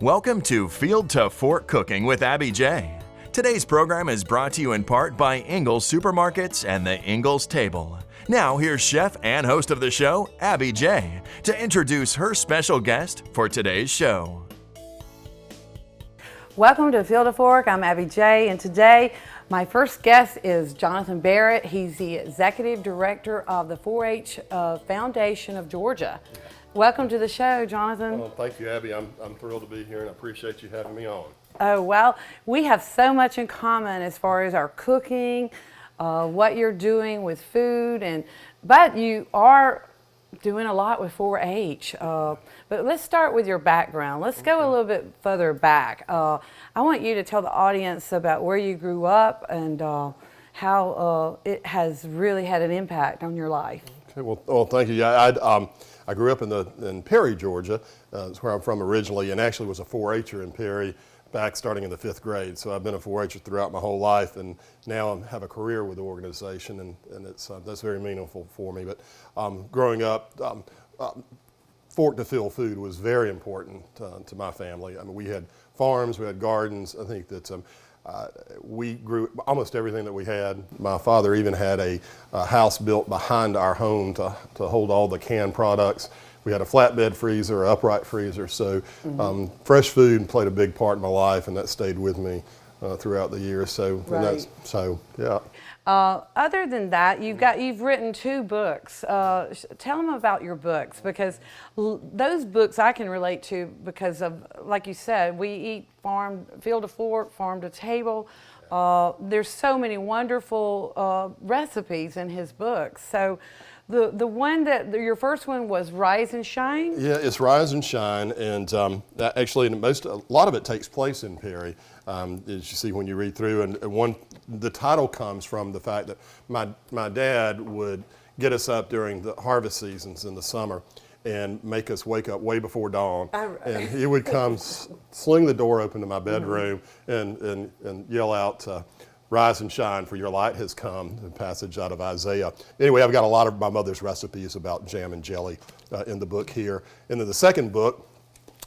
Welcome to Field to Fork Cooking with Abby J. Today's program is brought to you in part by Ingles Supermarkets and the Ingles Table. Now here's chef and host of the show, Abby J, to introduce her special guest for today's show. Welcome to Field to Fork. I'm Abby J, and today my first guest is Jonathan Barrett. He's the Executive Director of the 4-H Foundation of Georgia. Welcome to the show, Jonathan. Well, thank you, Abby. I'm thrilled to be here, and I appreciate you having me on. Oh, well, we have so much in common as far as our cooking, what you're doing with food, but you are doing a lot with 4-H. But let's start with your background. Let's go a little bit further back. I want you to tell the audience about where you grew up and how it has really had an impact on your life. Okay, well, thank you. Yeah, I grew up in Perry, Georgia. That's where I'm from originally, and actually was a 4-H'er in Perry back starting in the 5th grade. So I've been a 4-H'er throughout my whole life, and now I have a career with the organization, and that's very meaningful for me. But growing up, fork to fill food was very important to my family. I mean, we had farms, we had gardens. I think that we grew almost everything that we had. My father even had a house built behind our home to hold all the canned products. We had a flatbed freezer, an upright freezer, so fresh food played a big part in my life, and that stayed with me throughout the years. So, right. Yeah. Other than that, you've written 2 books. Tell them about your books, because those books I can relate to because of, like you said, we eat field to fork, farm to table. There's so many wonderful recipes in his books. So the one your first one was Rise and Shine? Yeah, it's Rise and Shine, and that actually a lot of it takes place in Perry, as you see when you read through. And the title comes from the fact that my dad would get us up during the harvest seasons in the summer and make us wake up way before dawn. And he would come sling the door open to my bedroom and yell out, "Rise and shine, for your light has come," the passage out of Isaiah. Anyway, I've got a lot of my mother's recipes about jam and jelly in the book here. And then the second book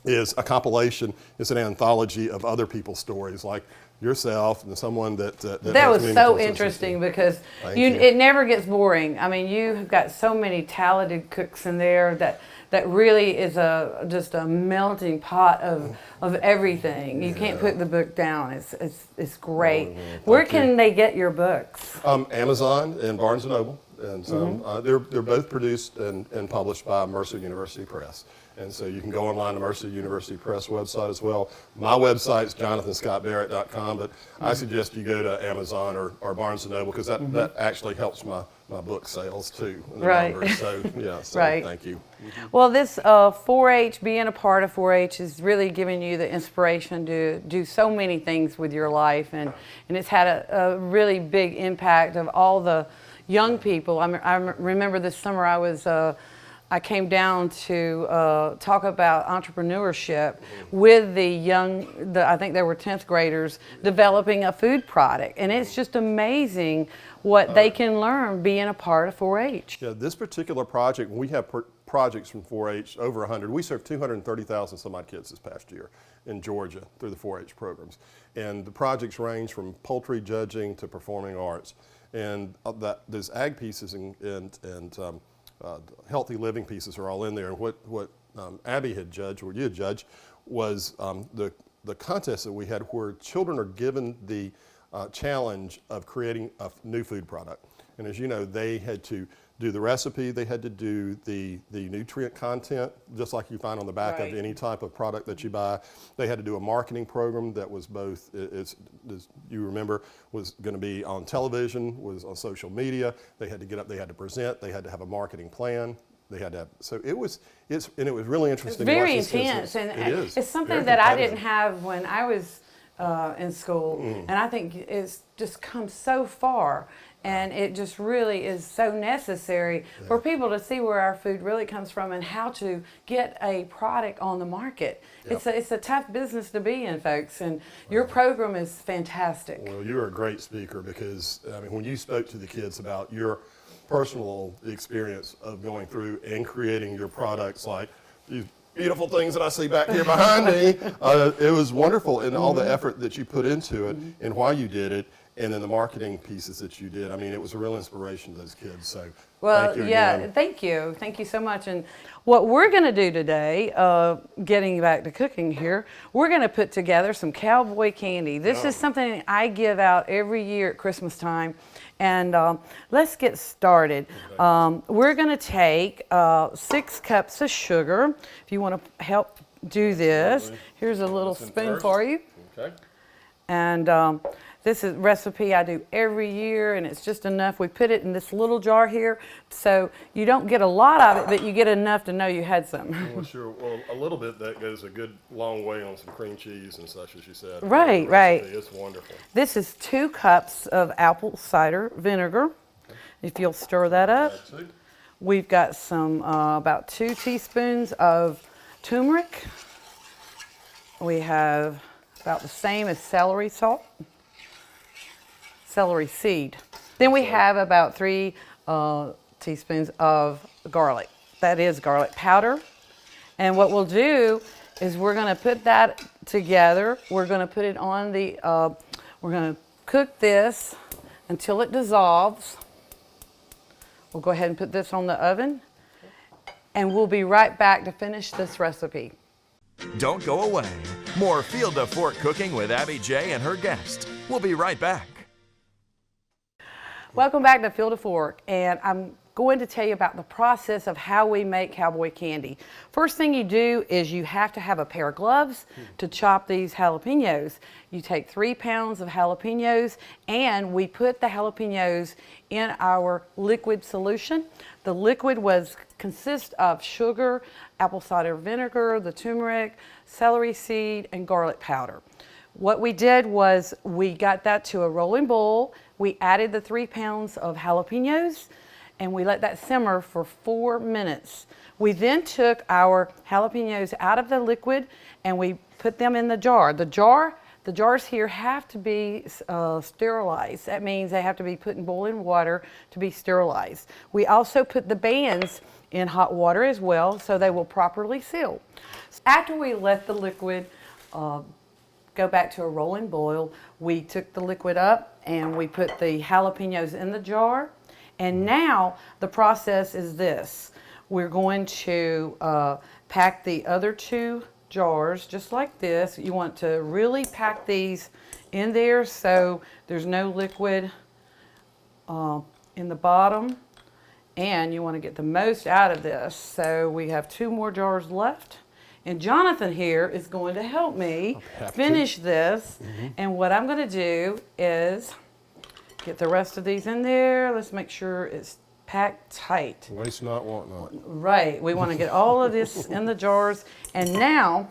is a compilation. It's an anthology of other people's stories, like yourself and someone that was so interesting because it never gets boring. I mean, you've got so many talented cooks in there that really is just a melting pot of everything. You can't put the book down. It's great. Where can they get your books? Amazon and Barnes & Noble. And they're both produced and published by Mercer University Press. And so you can go online to Mercer University Press website as well. My website's jonathanscottbarrett.com, but I suggest you go to Amazon or Barnes & Noble, because that actually helps my book sales too. Right. Numbers. So, yeah, right. Thank you. Well, this 4-H, being a part of 4-H is really giving you the inspiration to do so many things with your life, and it's had a really big impact of all the young people. I remember this summer I came down to talk about entrepreneurship with I think they were 10th graders, developing a food product. And it's just amazing what they can learn being a part of 4-H. Yeah, this particular project, we have projects from 4-H, over 100. We served 230,000 some odd kids this past year in Georgia through the 4-H programs. And the projects range from poultry judging to performing arts. And those ag pieces and healthy living pieces are all in there. And what Abby had judged, or you had judged, was the contest that we had where children are given the challenge of creating a new food product. And as you know, they had to do the recipe, they had to do the nutrient content, just like you find on the back of any type of product that you buy. They had to do a marketing program that was both, as you remember, was going to be on television, was on social media. They had to get up, they had to present, they had to have a marketing plan. They had to have, so it was really interesting. It's very intense, and it's something that I didn't have when I was in school, and I think it's just come so far. And it just really is so necessary for people to see where our food really comes from and how to get a product on the market. Yep. It's a tough business to be in, folks, and your program is fantastic. Well, you're a great speaker, because I mean, when you spoke to the kids about your personal experience of going through and creating your products, like beautiful things that I see back here behind me. It was wonderful, and all the effort that you put into it and why you did it, and then the marketing pieces that you did. I mean, it was a real inspiration to those kids. So Well, thank you yeah, again. thank you. Thank you so much. And what we're going to do today, getting back to cooking here, we're going to put together some cowboy candy. This is something I give out every year at Christmas time. And let's get started. We're going to take 6 cups of sugar. If you want to help do this, here's a little spoon for you. Okay. And this is a recipe I do every year, and it's just enough. We put it in this little jar here, so you don't get a lot of it, but you get enough to know you had some. Well, sure. Well, a little bit that goes a good long way on some cream cheese and such, as you said. Right, right. It's wonderful. This is 2 cups of apple cider vinegar. If you'll stir that up. We've got some, about 2 teaspoons of turmeric. We have about the same as celery salt. Celery seed. Then we have about 3 teaspoons of garlic. That is garlic powder. And what we'll do is we're going to put that together. We're going to put it on the, we're going to cook this until it dissolves. We'll go ahead and put this on the oven. And we'll be right back to finish this recipe. Don't go away. More Field to Fork cooking with Abby J and her guest. We'll be right back. Welcome back to Field to Fork, and I'm going to tell you about the process of how we make cowboy candy. First thing you do is you have to have a pair of gloves to chop these jalapenos. You take 3 pounds of jalapenos, and we put the jalapenos in our liquid solution. The liquid consists of sugar, apple cider vinegar, the turmeric, celery seed, and garlic powder. What we did was we got that to a rolling boil. We added the 3 pounds of jalapenos, and we let that simmer for 4 minutes. We then took our jalapenos out of the liquid, and we put them in the jar. The jars here have to be sterilized. That means they have to be put in boiling water to be sterilized. We also put the bands in hot water as well, so they will properly seal. After we let the liquid go back to a rolling boil, we took the liquid up and we put the jalapenos in the jar. And now the process is this. We're going to pack the other 2 jars just like this. You want to really pack these in there so there's no liquid in the bottom, and you want to get the most out of this. So we have 2 more jars left. And Jonathan here is going to help me finish this. And what I'm going to do is get the rest of these in there. Let's make sure it's packed tight. Waste not, want not. Right. We want to get all of this in the jars. And now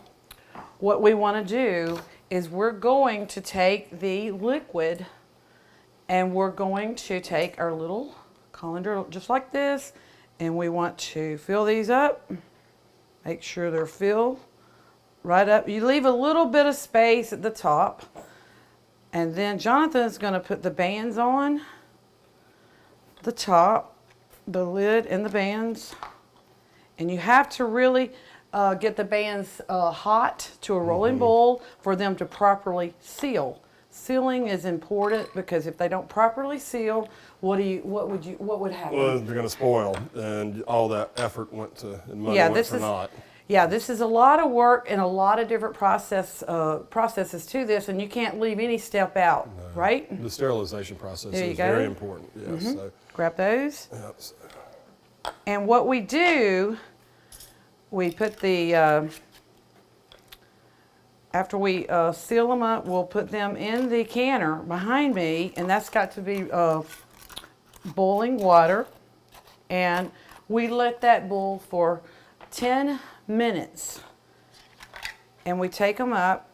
what we want to do is we're going to take the liquid and we're going to take our little colander just like this, and we want to fill these up. Make sure they're filled right up. You leave a little bit of space at the top. And then Jonathan's going to put the bands on the top, the lid and the bands. And you have to really get the bands hot to a rolling boil for them to properly seal. Sealing is important because if they don't properly seal, what would happen? Well, they're going to spoil, and all that effort went to, and money went for naught. Yeah, this is a lot of work and a lot of different processes to this, and you can't leave any step out, right? The sterilization process There you is go. very important. Yes. So, grab those. yep, so. And what we do, we put the, after we seal them up, we'll put them in the canner behind me, and that's got to be boiling water. And we let that boil for 10 minutes. And we take them up.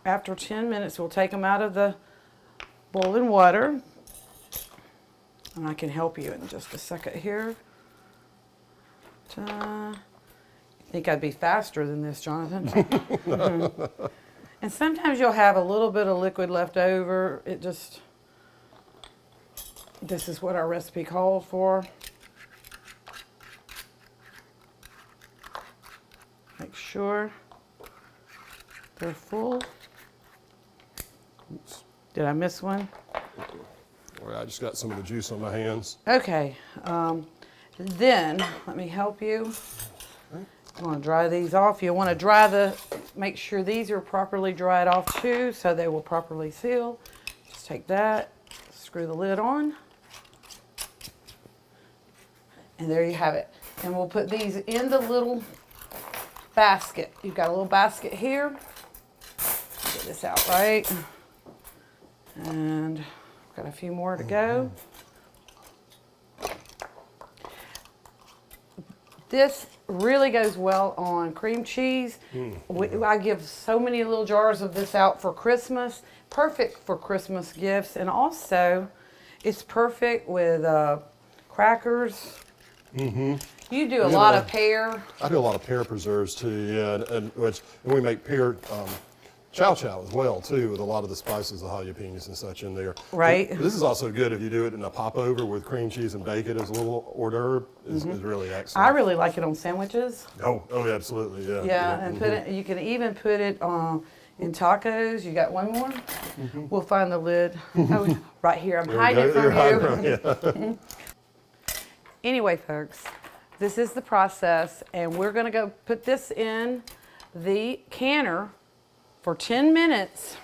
After 10 minutes, we'll take them out of the boiling water. And I can help you in just a second here. I think I'd be faster than this, Jonathan. And sometimes you'll have a little bit of liquid left over. This is what our recipe called for. sure they're full. Oops. Did I miss one? Well, I just got some of the juice on my hands. Okay, then let me help you. You want to dry these off. You want to make sure these are properly dried off too, so they will properly seal. Just take that, screw the lid on, and there you have it. And we'll put these in the little basket. You've got a little basket here. Get this out right. And got a few more to go. This really goes well on cream cheese. I give so many little jars of this out for Christmas. Perfect for Christmas gifts. And also, it's perfect with crackers. You do a lot of pear. I do a lot of pear preserves too, yeah, and we make pear chow chow as well too, with a lot of the spices, the jalapenos and such in there. Right. This is also good if you do it in a popover with cream cheese and bake it as a little hors d'oeuvre. Is really excellent. I really like it on sandwiches. Oh, absolutely, yeah. Yeah, and put it. You can even put it in tacos. You got one more? We'll find the lid. Oh, right here. I'm hiding it from you. Anyway, folks, this is the process, and we're going to go put this in the canner for 10 minutes.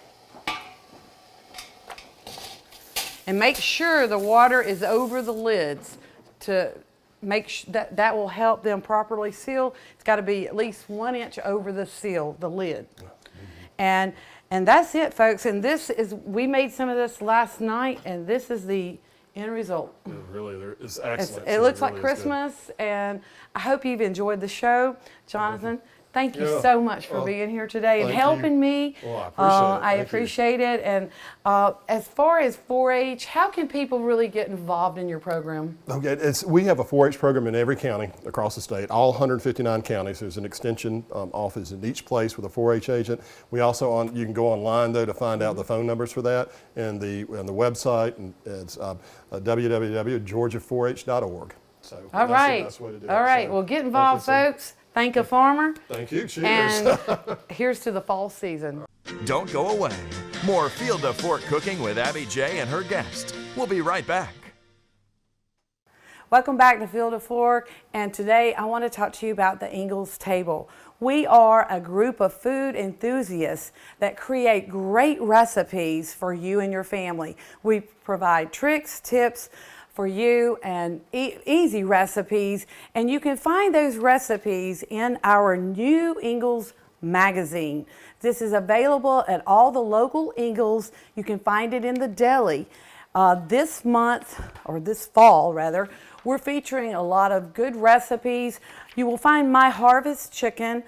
And make sure the water is over the lids to make sure that will help them properly seal. It's got to be at least 1 inch over the seal, the lid. And that's it, folks. And we made some of this last night, and this is the end result. It's excellent. It looks like Christmas, and I hope you've enjoyed the show. Jonathan, thank you so much for being here today and helping me. Well, I appreciate it. And as far as 4-H, how can people really get involved in your program? Okay, we have a 4-H program in every county across the state, all 159 counties. There's an extension office in each place with a 4-H agent. We also you can go online though to find out the phone numbers for that and the website, and it's www.georgia4h.org. So all right. That's the best way to do it. All right. So, well, get involved, folks. Thank a farmer. Thank you. Cheers. And here's to the fall season. Don't go away. More Field to Fork cooking with Abby J and her guest. We'll be right back. Welcome back to Field to Fork, and today I want to talk to you about the Ingles table. We are a group of food enthusiasts that create great recipes for you and your family. We provide tricks, tips for you, and easy recipes, and you can find those recipes in our new Ingles magazine. This is available at all the local Ingles. You can find it in the deli. This month, or this fall rather, we're featuring a lot of good recipes. You will find My Harvest Chicken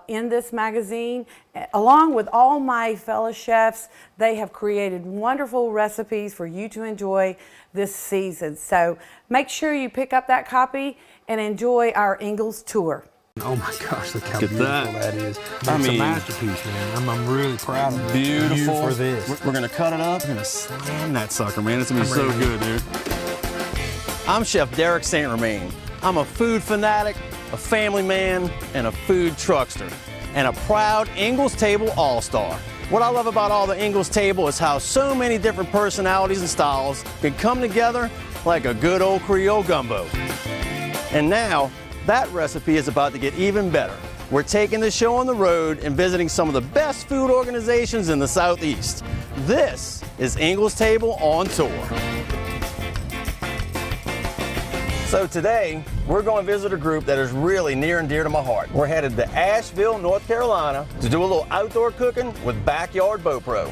in this magazine, along with all my fellow chefs. They have created wonderful recipes for you to enjoy this season. So make sure you pick up that copy and enjoy our Ingles tour. Oh my gosh, look how beautiful that is. It's a masterpiece, man. I'm really proud of you for this. We're gonna cut it up. We're gonna slam that sucker, man. It's gonna be so good, dude. I'm Chef Derek St. Romain. I'm a food fanatic, a family man, and a food truckster, and a proud Ingles Table All-Star. What I love about all the Ingles Table is how so many different personalities and styles can come together like a good old Creole gumbo. And now, that recipe is about to get even better. We're taking the show on the road and visiting some of the best food organizations in the Southeast. This is Ingles Table on Tour. So today, we're going to visit a group that is really near and dear to my heart. We're headed to Asheville, North Carolina to do a little outdoor cooking with Backyard Bow Pro.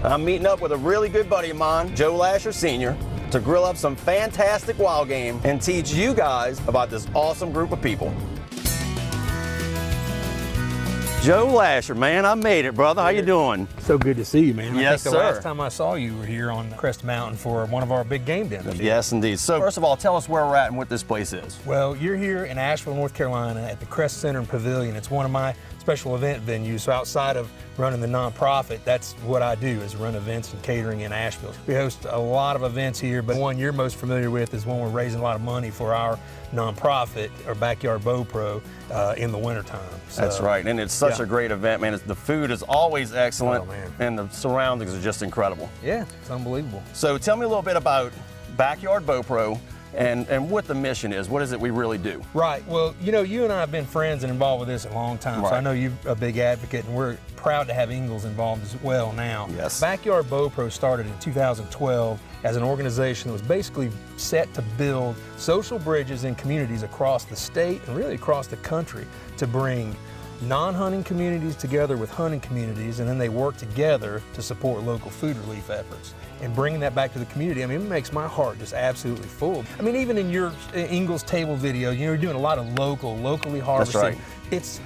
I'm meeting up with a really good buddy of mine, Joe Lasher Sr., to grill up some fantastic wild game and teach you guys about this awesome group of people. Joe Lasher, man, I made it, brother. How you doing? So good to see you, man. Yes, I think the last time I saw you were here on Crest Mountain for one of our big game dinners. Yes, indeed. So first of all, tell us where we're at and what this place is. Well, you're here in Asheville, North Carolina at the Crest Center and Pavilion. It's one of my special event venue. So outside of running the nonprofit, that's what I do, is run events and catering in Asheville. We host a lot of events here, but one you're most familiar with is when we're raising a lot of money for our nonprofit, our Backyard Bow Pro, in the wintertime. So, that's right, and it's such a great event, man. The food is always excellent, man. and the surroundings are just incredible. Yeah, it's unbelievable. So tell me a little bit about Backyard Bow Pro and what the mission is. What is it we really do? Right. Well, you know, you and I have been friends and involved with this a long time, so I know you're a big advocate, and we're proud to have Ingles involved as well now. Yes. Backyard Bow Pro started in 2012 as an organization that was basically set to build social bridges in communities across the state and really across the country to bring non-hunting communities together with hunting communities, and then they work together to support local food relief efforts. And bringing that back to the community, I mean, it makes my heart just absolutely full. I mean, even in your Ingles table video, you know, you're doing a lot of locally harvesting. That's right. It's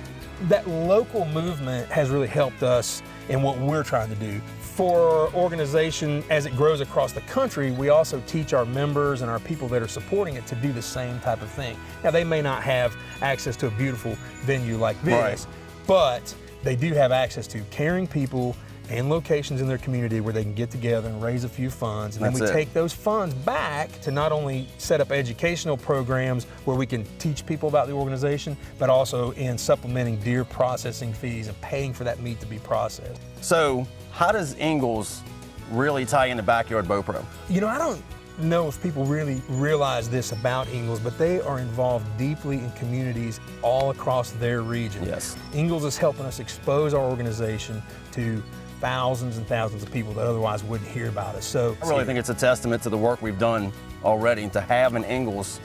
that local movement has really helped us in what we're trying to do. For our organization, as it grows across the country, we also teach our members and our people that are supporting it to do the same type of thing. Now, they may not have access to a beautiful venue like this, but they do have access to caring people and locations in their community where they can get together and raise a few funds. And then we take those funds back to not only set up educational programs where we can teach people about the organization, but also in supplementing deer processing fees and paying for that meat to be processed. So how does Ingles really tie into Backyard Bow Pro? You know, I don't know if people really realize this about Ingles, but they are involved deeply in communities all across their region. Yes. Ingles is helping us expose our organization to thousands and thousands of people that otherwise wouldn't hear about us. So I really think it's a testament to the work we've done already, and to have an Ingles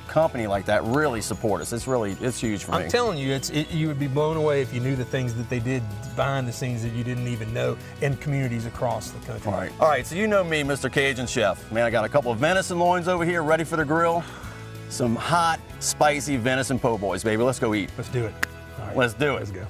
company like that really support us. It's huge for me. I'm telling you, you would be blown away if you knew the things that they did behind the scenes that you didn't even know in communities across the country. All right, so you know me, Mr. Cajun Chef. Man, I got a couple of venison loins over here ready for the grill. Some hot, spicy venison po' boys, baby. Let's go eat. Let's do it. All right, let's do it. Let's go.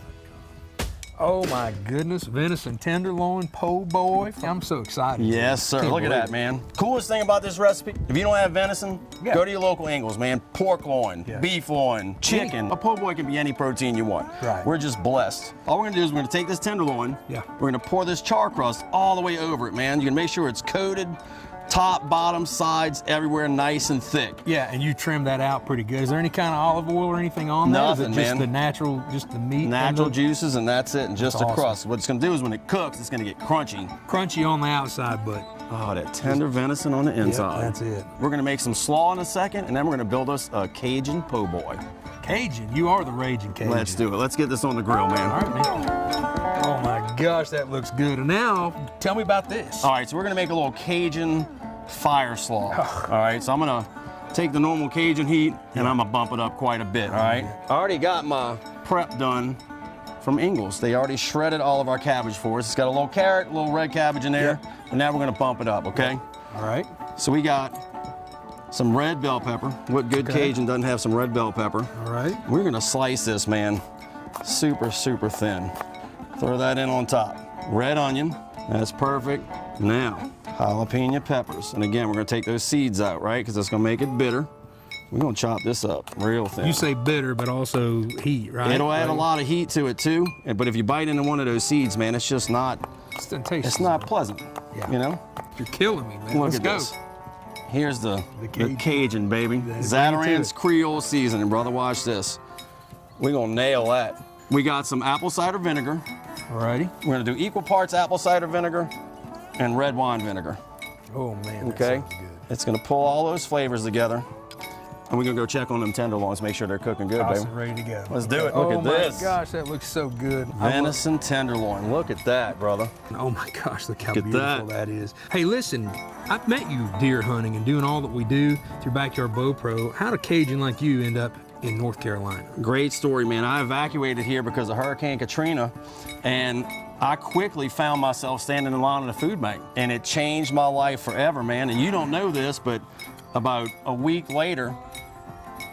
Oh my goodness, venison tenderloin po' boy. I'm so excited. Yes, sir. Look at that, man. Coolest thing about this recipe, if you don't have venison, go to your local Ingles, man. Pork loin, beef loin, chicken. A po' boy can be any protein you want. Right. We're just blessed. All we're gonna do is we're gonna take this tenderloin, we're gonna pour this char crust all the way over it, man. You can make sure it's coated, top, bottom, sides, everywhere nice and thick. Yeah, and you trim that out pretty good. Is there any kind of olive oil or anything on there? Nothing, Is it just man. the natural, just the meat? Natural juices, and that's it, and just a awesome. crust. What it's gonna do is when it cooks, it's gonna get crunchy. Crunchy on the outside, but oh, that tender venison on the inside. That's it. We're gonna make some slaw in a second, and then we're gonna build us a Cajun po' boy. Cajun, you are the raging Cajun. Let's do it. Let's get this on the grill, man. All right, man. Oh my gosh, that looks good. And now, tell me about this. All right, so we're gonna make a little Cajun fire slaw. All right, so I'm gonna take the normal Cajun heat and I'm gonna bump it up quite a bit, all right? I already got my prep done from Ingles. They already shredded all of our cabbage for us. It's got a little carrot, a little red cabbage in there, and now we're gonna bump it up, okay? All right. So we got some red bell pepper. What good Cajun doesn't have some red bell pepper? All right. We're gonna slice this, man, super, super thin. Throw that in on top. Red onion, that's perfect. Now, jalapeno peppers. And again, we're gonna take those seeds out, right? Because that's gonna make it bitter. We're gonna chop this up real thin. You say bitter, but also heat, right? It'll add a lot of heat to it too. But if you bite into one of those seeds, man, it's just not, it's not pleasant, you know? You're killing me, man. Look at this. Here's the Cajun, baby. Zatarain's Creole seasoning, brother. Watch this. We're gonna nail that. We got some apple cider vinegar. Alrighty. We're gonna do equal parts apple cider vinegar and red wine vinegar. Oh man, okay. That sounds good. It's gonna pull all those flavors together. And we're gonna go check on them tenderloins, make sure they're cooking good, baby. Ready to go. Let's do it. Look at this. Oh my gosh, that looks so good. Venison tenderloin. Look at that, brother. Oh my gosh, look how beautiful that is. Hey, listen, I've met you deer hunting and doing all that we do through Backyard Bow Pro. How did a Cajun like you end up in North Carolina? Great story, man. I evacuated here because of Hurricane Katrina, and I quickly found myself standing in line at a food bank, and it changed my life forever, man. And you don't know this, but about a week later,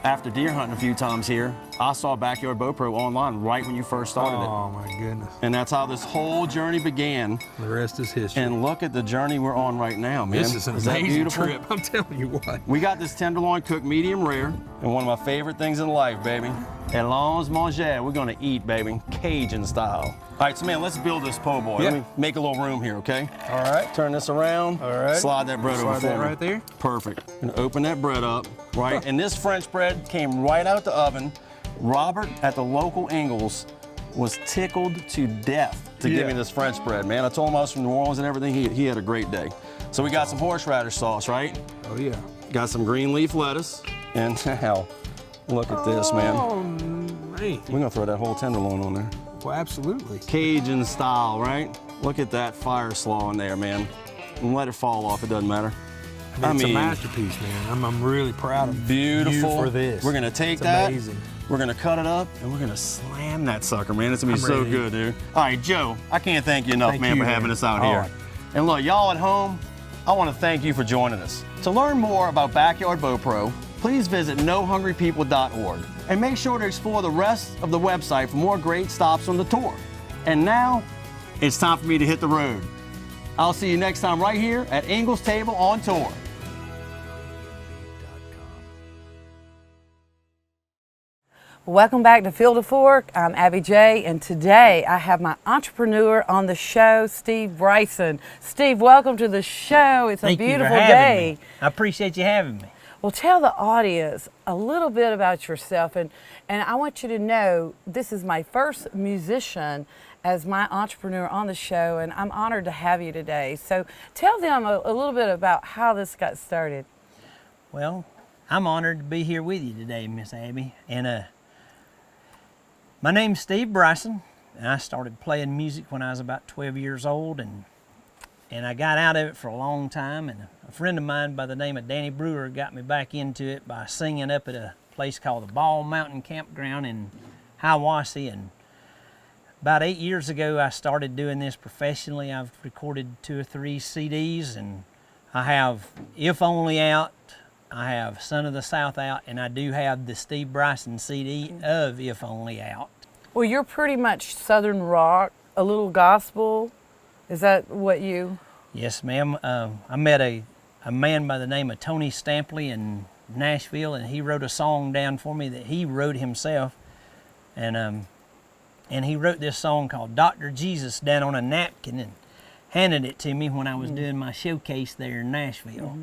after deer hunting a few times here, I saw Backyard Bow Pro online right when you first started it. Oh my goodness. And that's how this whole journey began. The rest is history. And look at the journey we're on right now, man. This is an amazing trip, I'm telling you what. We got this tenderloin cooked medium rare, and one of my favorite things in life, baby, Allons manger. We're gonna eat, baby, Cajun style. All right, so man, let's build this po' boy. Yeah. Let me make a little room here, okay? All right. Turn this around. All right. Slide that bread over Slide for that me. right there. Perfect. Gonna open that bread up, right? And this French bread came right out the oven. Robert at the local Ingles was tickled to death to give me this French bread, man. I told him I was from New Orleans and everything. He had a great day. So we got some horseradish sauce, right? Oh yeah. Got some green leaf lettuce. And now, look at this, man. Oh man. We're gonna throw that whole tenderloin on there. Well, absolutely. Cajun style, right? Look at that fire slaw in there, man. And let it fall off, it doesn't matter. I mean, it's a masterpiece, man. I'm really proud of beautiful. you for this. We're gonna take it's that, amazing. we're gonna cut it up, and we're gonna slam that sucker, man. It's gonna be so ready. good, dude. All right, Joe, I can't thank you enough, Thank man, you, for having man. us out All here. right. And look, y'all at home, I wanna thank you for joining us. To learn more about Backyard Bow Pro, please visit nohungrypeople.org and make sure to explore the rest of the website for more great stops on the tour. And now, it's time for me to hit the road. I'll see you next time right here at Ingles Table on Tour. Welcome back to Field to Fork. I'm Abby J, and today I have my entrepreneur on the show, Steve Bryson. Steve, welcome to the show. It's a beautiful day. I appreciate you having me. Well, tell the audience a little bit about yourself, and I want you to know this is my first musician as my entrepreneur on the show, and I'm honored to have you today. So tell them a little bit about how this got started. Well, I'm honored to be here with you today, Miss Abby. And my name's Steve Bryson, and I started playing music when I was about 12 years old, and I got out of it for a long time, and a friend of mine by the name of Danny Brewer got me back into it by singing up at a place called the Ball Mountain Campground in Hiawassee. And about 8 years ago, I started doing this professionally. I've recorded 2 or 3 CDs, and I have If Only out, I have Son of the South out, and I do have the Steve Bryson CD of If Only out. Well, you're pretty much Southern rock, a little gospel. Is that what you? Yes, ma'am. I met a man by the name of Tony Stampley in Nashville, and he wrote a song down for me that he wrote himself, and he wrote this song called Dr. Jesus down on a napkin and handed it to me when I was doing my showcase there in Nashville.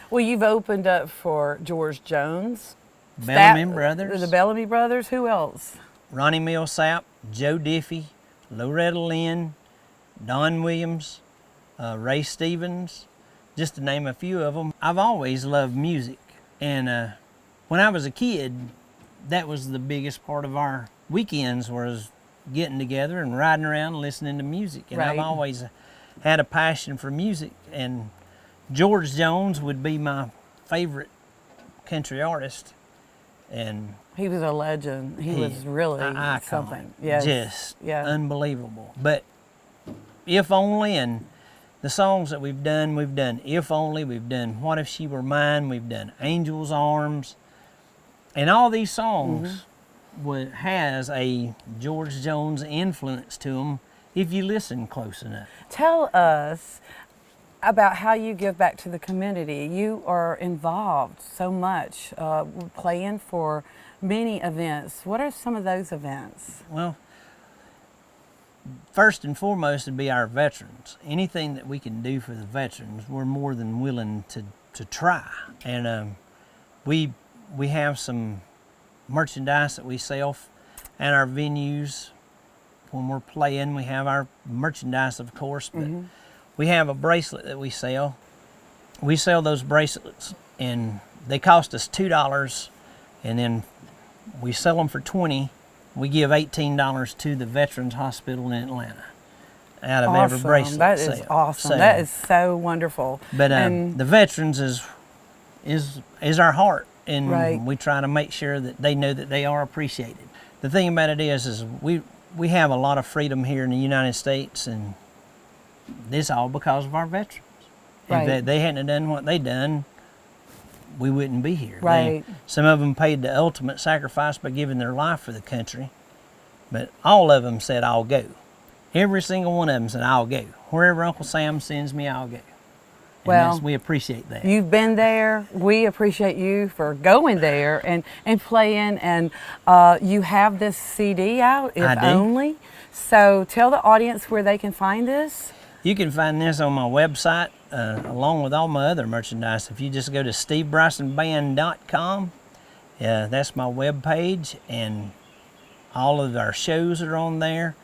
Well, you've opened up for George Jones, Bellamy Brothers, the Bellamy Brothers. Who else? Ronnie Millsap, Joe Diffie, Loretta Lynn, Don Williams, Ray Stevens, just to name a few of them. I've always loved music, and when I was a kid, that was the biggest part of our weekends, was getting together and riding around and listening to music. And Right. I've always had a passion for music, and George Jones would be my favorite country artist. And He was a legend. He was really an icon. something. Yes. Just Yeah. unbelievable. But If Only, and the songs that we've done If Only, we've done What If She Were Mine, we've done Angel's Arms, and all these songs has a George Jones influence to them if you listen close enough. Tell us about how you give back to the community. You are involved so much, playing for many events. What are some of those events? Well, first and foremost would be our veterans. Anything that we can do for the veterans, we're more than willing to try. And we have some merchandise that we sell at our venues. When we're playing, we have our merchandise, of course, but we have a bracelet that we sell. We sell those bracelets, and they cost us $2, and then we sell them for $20. We give $18 to the Veterans Hospital in Atlanta out of every bracelet That is sale. awesome. So, That is so wonderful. but and the veterans is our heart, and Right. we try to make sure that they know that they are appreciated. The thing about it is we have a lot of freedom here in the United States, and this all because of our veterans. Right. If they hadn't have done what they done, we wouldn't be here. Right. Some of them paid the ultimate sacrifice by giving their life for the country, but all of them said, I'll go. Every single one of them said, I'll go. Wherever Uncle Sam sends me, I'll go. Well, we appreciate that. You've been there. We appreciate you for going there and playing. And you have this CD out, If I do. Only. So tell the audience where they can find this. You can find this on my website along with all my other merchandise. If you just go to stevebrysonband.com, that's my webpage, and all of our shows are on there.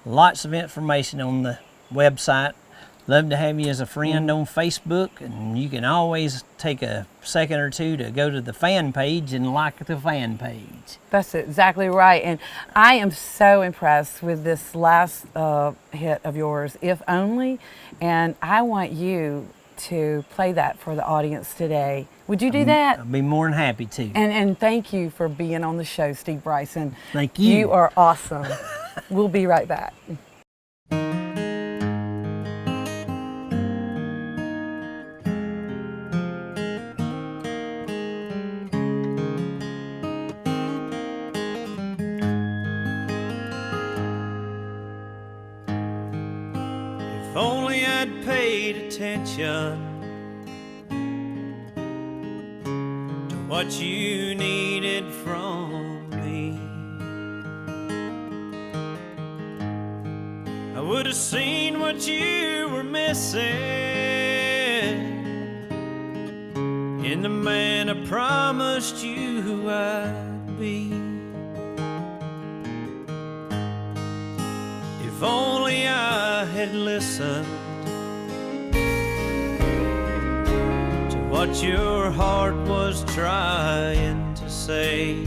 Lots of information on the website. Love to have you as a friend on Facebook, and you can always take a second or two to go to the fan page and like the fan page. That's exactly right. And I am so impressed with this last hit of yours, If Only, and I want you to play that for the audience today. Would you do that? I'll be more than happy to. And thank you for being on the show, Steve Bryson. Thank you. You are awesome. We'll be right back. If only I'd paid attention to what you needed from me, I would have seen what you were missing in the man I promised you I'd be. If only I had listened to what your heart was trying to say,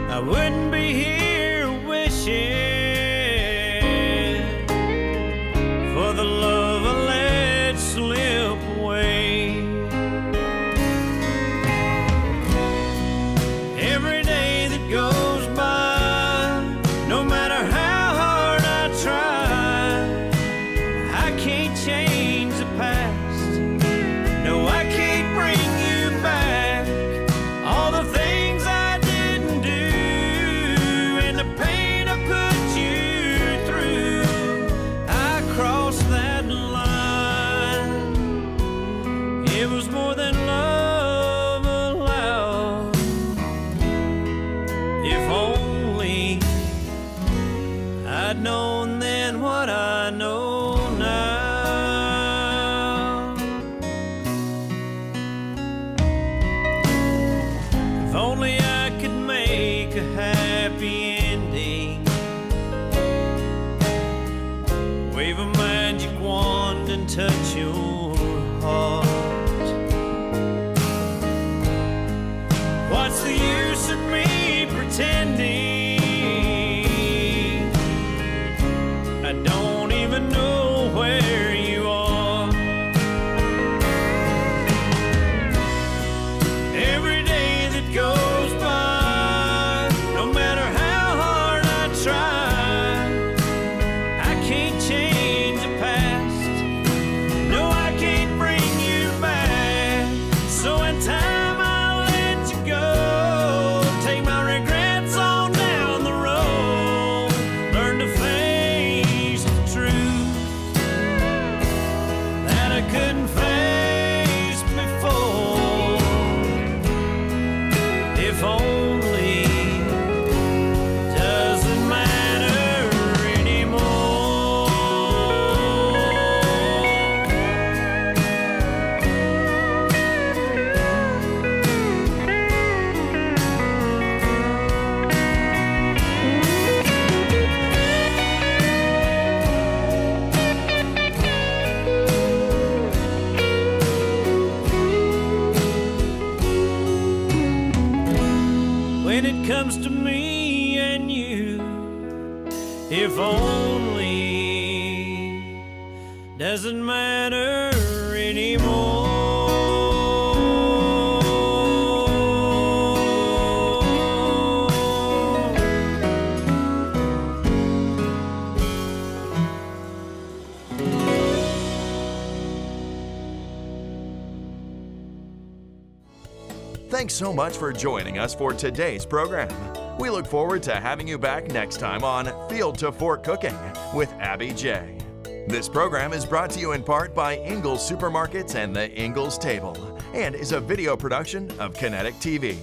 I wouldn't be here wishing for the love I let slip away. Every day that goes by, no matter how hard I try, I can't change the past. No, I can't bring you back. All the things I didn't do and the pain I put you through, I crossed that line. It was more than love allowed. If only I'd known then what I know now. If only I could make a happy ending, wave a magic wand and touch your heart. What's the use of me pretending? I don't even know where you are. Every day that goes by, no matter how hard I try, I can't change the past. No, I can't bring you back. So in time I'll let you go. Take my regrets on down the road. Learn to face the truth that I couldn't face before. If only doesn't matter anymore. When it comes to me and you, if only doesn't matter anymore. Thanks so much for joining us for today's program. We look forward to having you back next time on Field to Fork Cooking with Abby J. This program is brought to you in part by Ingles Supermarkets and the Ingles Table, and is a video production of Kinetic TV.